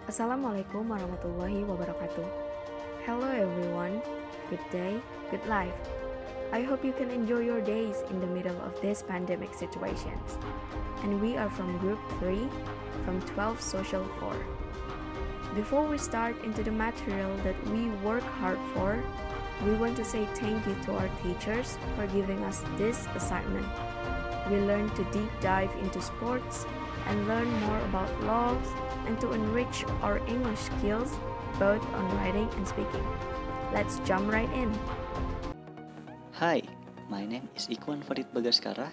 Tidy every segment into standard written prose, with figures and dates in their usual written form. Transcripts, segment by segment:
Assalamualaikum warahmatullahi wabarakatuh. Hello everyone, good day, good life. I hope you can enjoy your days in the middle of this pandemic situations. And we are from Group 3 from 12 Social 4. Before we start into the material that we work hard for, we want to say thank you to our teachers for giving us this assignment. We learned to deep dive into sports and learn more about laws and to enrich our English skills both on writing and speaking. Let's jump right in. Hi, my name is Ikhwan Farid Bagaskara,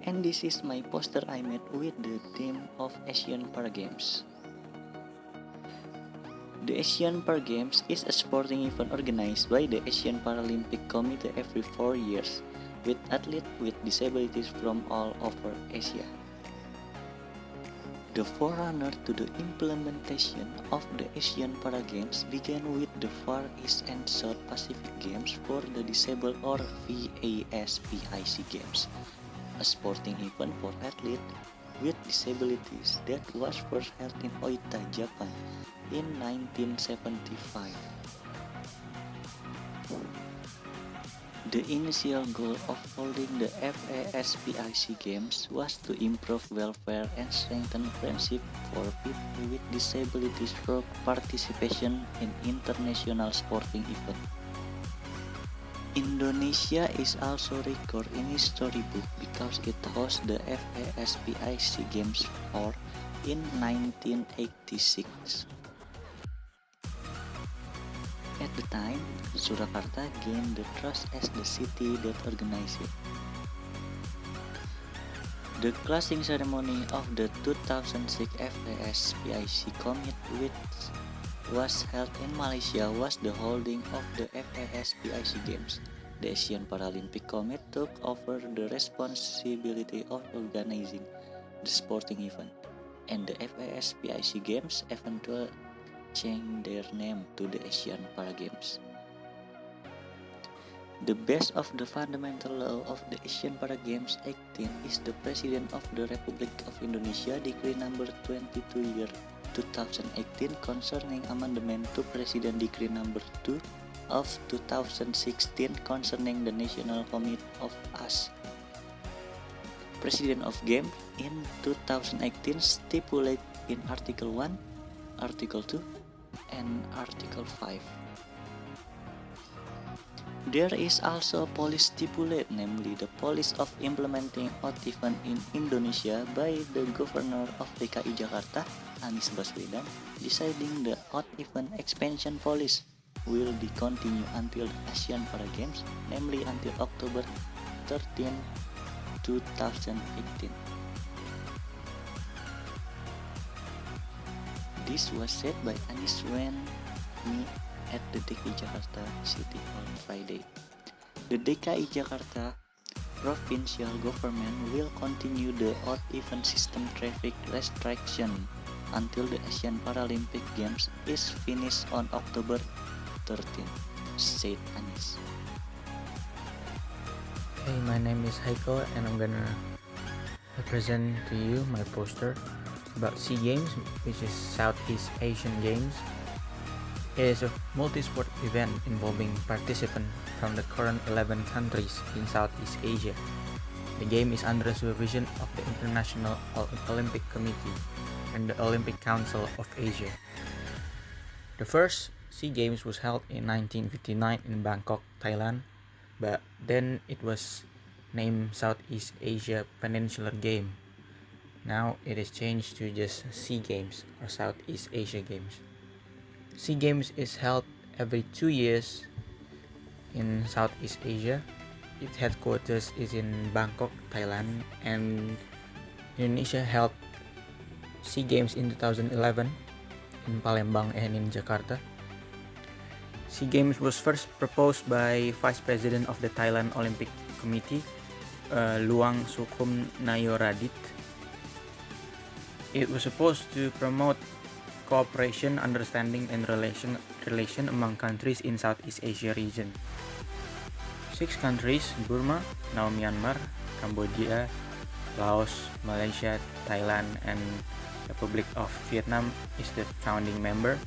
and this is my poster I made with the theme of Asian Para Games. The Asian Para Games is a sporting event organized by the Asian Paralympic Committee every 4 years, with athletes with disabilities from all over Asia. The forerunner to the implementation of the Asian Para Games began with the Far East and South Pacific Games for the Disabled or VASPIC Games, a sporting event for athletes with disabilities that was first held in Oita, Japan in 1975. The initial goal of holding the FASPIC Games was to improve welfare and strengthen friendship for people with disabilities through participation in international sporting events. Indonesia is also recorded in history book because it hosted the FASPIC Games 4 in 1986. At the time, Surakarta gained the trust as the city that organized it. The closing ceremony of the 2006 FASPIC Commit, which was held in Malaysia, was the holding of the FASPIC Games. The Asian Paralympic Committee took over the responsibility of organizing the sporting event, and the FASPIC Games eventually changed their name to the Asian Para Games. The base of the fundamental law of the Asian Para Games 18 is the President of the Republic of Indonesia Decree number 22 year 2018 concerning amendment to President Decree number 2 of 2016 concerning the National Committee of AS. President of Game in 2018 stipulate in Article 1, Article 2, and Article 5. There is also a policy stipulate, namely the policy of implementing odd event in Indonesia by the Governor of DKI Jakarta, Anies Baswedan, deciding the odd event expansion policy will be continued until the Asian Para Games, namely until October 13, 2018. This was said by Anies when meet at the DKI Jakarta City Hall Friday. The DKI Jakarta provincial government will continue the odd even system traffic restriction until the Asian Paralympic Games is finished on October 13, said Anies. Hey, my name is Heiko and I'm gonna present to you my poster about SEA Games, which is Southeast Asian Games. It is a multi-sport event involving participants from the current 11 countries in Southeast Asia. The game is under the supervision of the International Olympic Committee and the Olympic Council of Asia. The first SEA Games was held in 1959 in Bangkok, Thailand, but then it was named Southeast Asia Peninsular Game. Now it is changed to just SEA Games or Southeast Asia Games. SEA Games is held every 2 years in Southeast Asia. Its headquarters is in Bangkok, Thailand, and Indonesia held SEA Games in 2011 in Palembang and in Jakarta. SEA Games was first proposed by Vice President of the Thailand Olympic Committee, Luang Sukhum Nayoradit. It was supposed to promote cooperation, understanding, and relation among countries in Southeast Asia region. 6 countries, Burma, now Myanmar, Cambodia, Laos, Malaysia, Thailand, and Republic of Vietnam is the founding member,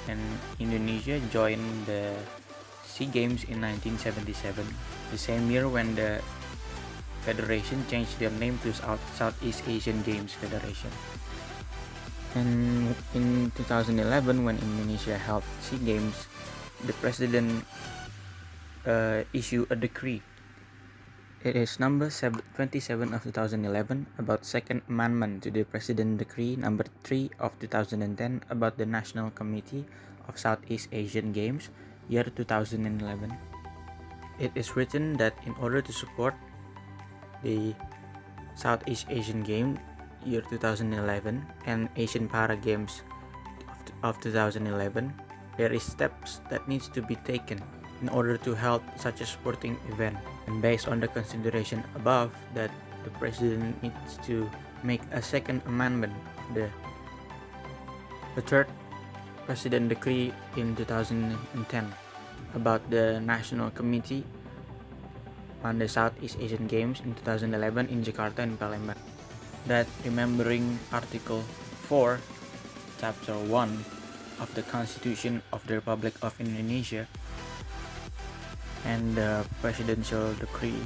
and Indonesia joined the SEA Games in 1977, the same year when the federation changed their name to Southeast Asian Games Federation. And in 2011, when Indonesia held SEA Games, the president issued a decree. It is number 27 of 2011 about Second Amendment to the President Decree number 3 of 2010 about the National Committee of Southeast Asian Games, year 2011. It is written that in order to support the Southeast Asian Games year 2011 and Asian Para Games of 2011, there is steps that needs to be taken in order to help such a sporting event. And based on the consideration above, that the president needs to make a second amendment of the third president decree in 2010 about the National Committee on the Southeast Asian Games in 2011 in Jakarta and Palembang. That remembering Article 4, Chapter 1 of the Constitution of the Republic of Indonesia and the presidential decree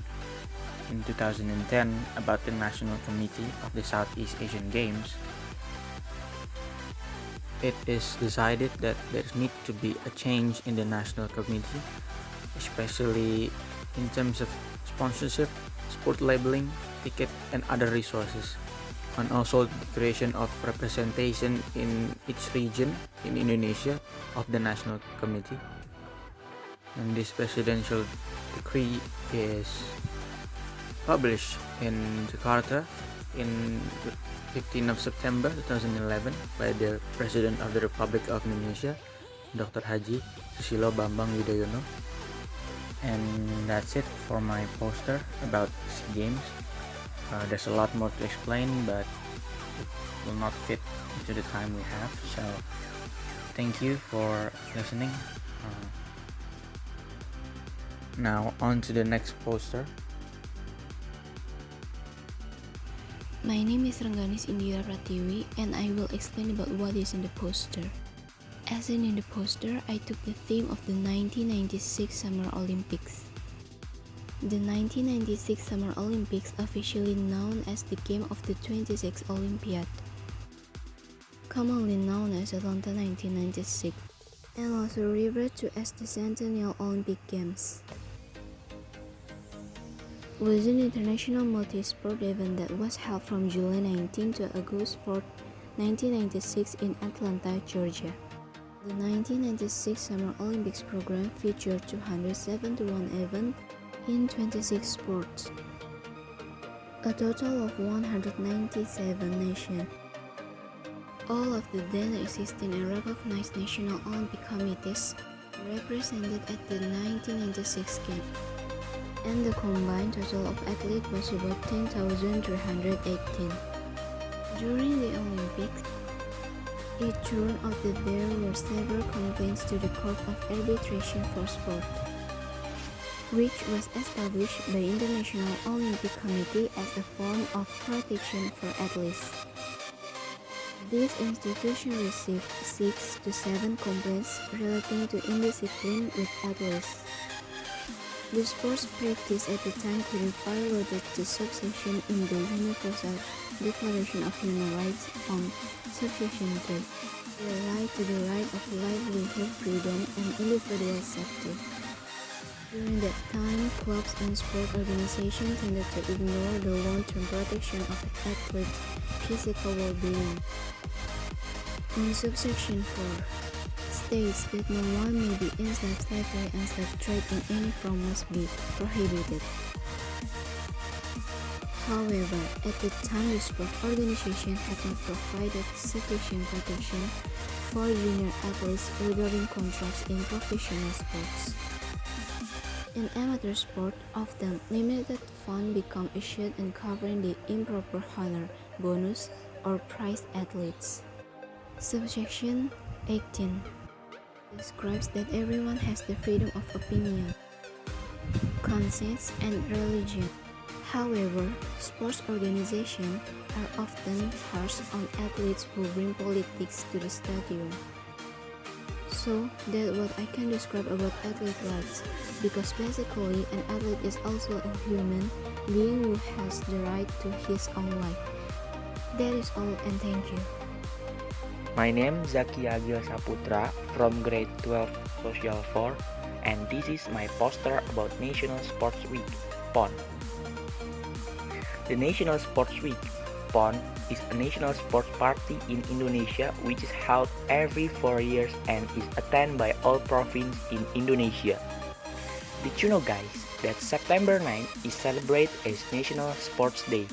in 2010 about the National Committee of the Southeast Asian Games, it is decided that there needs to be a change in the National Committee, especially in terms of sponsorship, sport labeling, ticket, and other resources, and also the creation of representation in each region in Indonesia of the National Committee. And this presidential decree is published in Jakarta in 15th of September 2011 by the President of the Republic of Indonesia, Dr. Haji Susilo Bambang Yudhoyono. And that's it for my poster about SEA Games. There's a lot more to explain, but it will not fit into the time we have. So thank you for listening. Now on to the next poster. My name is Rengganis Indira Pratiwi, and I will explain about what is in the poster. As seen in the poster, I took the theme of the 1996 Summer Olympics. The 1996 Summer Olympics, officially known as the Game of the 26th Olympiad, commonly known as Atlanta 1996, and also referred to as the Centennial Olympic Games, was an international multi-sport event that was held from July 19 to August 4, 1996 in Atlanta, Georgia. The 1996 Summer Olympics program featured 271 events in 26 sports, a total of 197 nations. All of the then existing and recognized national Olympic committees represented at the 1996 Games, and the combined total of athletes was about 10,318. During the Olympics, it turned out that there were several complaints to the Court of Arbitration for Sport, which was established by International Olympic Committee as a form of protection for athletes. This institution received 6 to 7 complaints relating to indiscipline with athletes. The sports practice at the time clearly violated the subsection in the Universal Declaration of Human Rights on Subsection 3, the right to the right of livelihood, freedom, and individual safety. During that time, clubs and sport organizations tended to ignore the long-term protection of athletes' physical well-being. In subsection 4, states that no one may be enslaved, slavery, and slave trade in any form must be prohibited. However, at the time, the sport organization had not provided sufficient protection for junior athletes regarding contracts in professional sports. In amateur sport, often limited funds become issued and covering the improper honor, bonus, or prize athletes. Subsection 18 describes that everyone has the freedom of opinion, conscience, and religion. However, sports organizations are often harsh on athletes who bring politics to the stadium. So that's what I can describe about athlete rights, because basically an athlete is also a human being who has the right to his own life. That is all, and thank you. My name is Zaki Agil Saputra from grade 12 Social 4, and this is my poster about National Sports Week, PON. The National Sports Week, PON, is a national sports party in Indonesia which is held every 4 years and is attended by all provinces in Indonesia. Did you know, guys, that September 9 is celebrated as National Sports Day?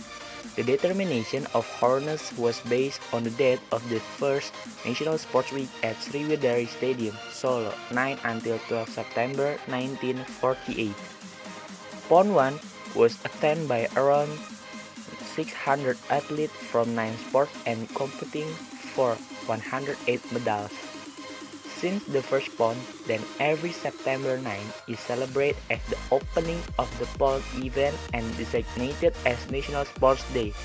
The determination of Hornets was based on the date of the first National Sports Week at Sriwidari Stadium, Solo, 9 until 12 September 1948. PON 1 was attended by around 600 athletes from 9 sports and competing for 108 medals. Since the first PON, then every September 9 is celebrated as the opening of the PON event and designated as National Sports Day.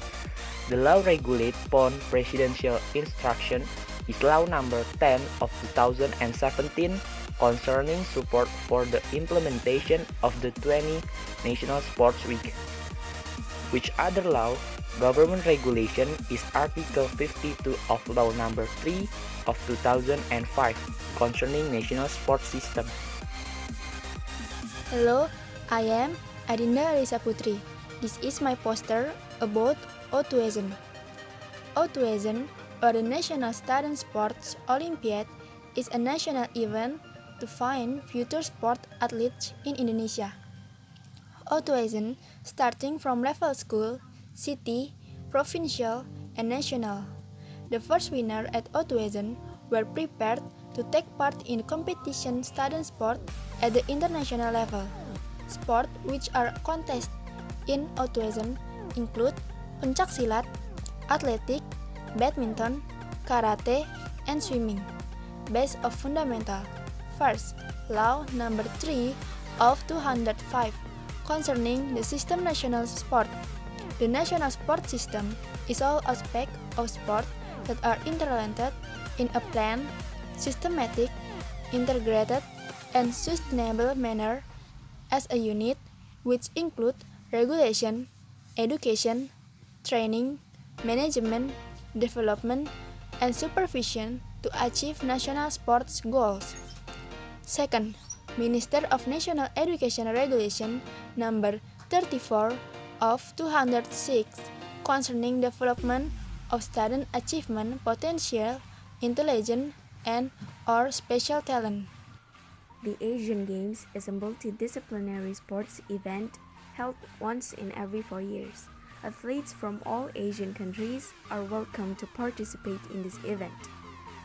The law regulates PON Presidential Instruction is Law Number 10 of 2017 concerning support for the implementation of the 20 National Sports Week. Which other law, government regulation is Article 52 of Law Number 3 of 2005 concerning national sports system. Hello, I am Adinda Alisa Putri. This is my poster about O2ASEAN. O2ASEAN, or the National Student Sports Olympiad, is a national event to find future sport athletes in Indonesia. O2ASEAN, starting from level school, city, provincial, and national. The first winner at O2ASEAN were prepared to take part in competition student sport at the international level. Sport which are contested in O2ASEAN include pencak silat, atletik, badminton, karate, and swimming. Base of fundamental. First, Law Number 3 of 205 concerning the system national sport. The national sport system is all aspects of sport that are interrelated in a planned, systematic, integrated, and sustainable manner as a unit, which include regulation, education, training, management, development, and supervision to achieve national sports goals. Second, Minister of National Education Regulation Number 34 of 206 concerning development of student achievement potential, intelligence, and or special talent. The Asian Games is a multidisciplinary sports event held once in every 4 years. Athletes from all Asian countries are welcome to participate in this event.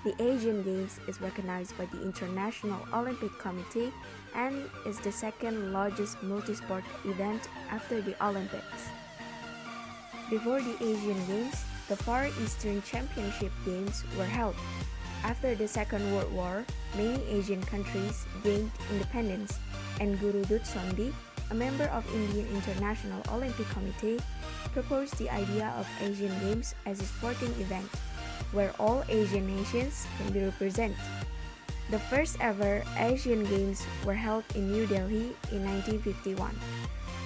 The Asian Games is recognized by the International Olympic Committee and is the second largest multisport event after the Olympics. Before the Asian Games, the Far Eastern Championship Games were held. After the Second World War, many Asian countries gained independence, and Guru Dutt Sondi, a member of Indian International Olympic Committee, proposed the idea of Asian Games as a sporting event where all Asian nations can be represented. The first ever Asian Games were held in New Delhi in 1951.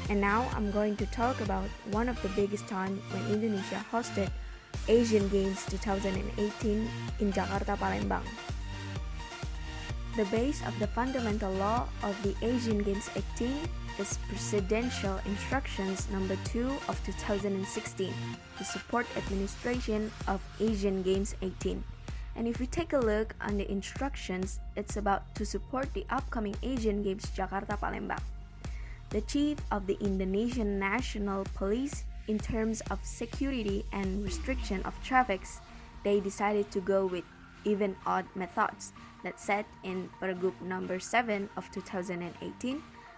And now I'm going to talk about one of the biggest time when Indonesia hosted Asian Games 2018 in Jakarta, Palembang. The base of the fundamental law of the Asian Games 18 is Presidential Instructions Number 2 of 2016 to support administration of Asian Games 18. And if we take a look on the instructions, it's about to support the upcoming Asian Games Jakarta Palembang. The chief of the Indonesian National Police, in terms of security and restriction of traffics, they decided to go with even-odd methods that set in Pergub number 7 of 2018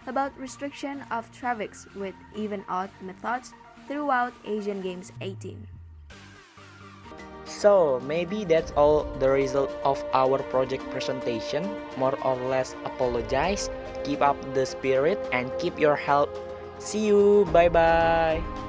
about restriction of traffics with even-odd methods throughout Asian Games 18. So maybe that's all the result of our project presentation. More or less apologize, keep up the spirit and keep your health. See you. Bye bye.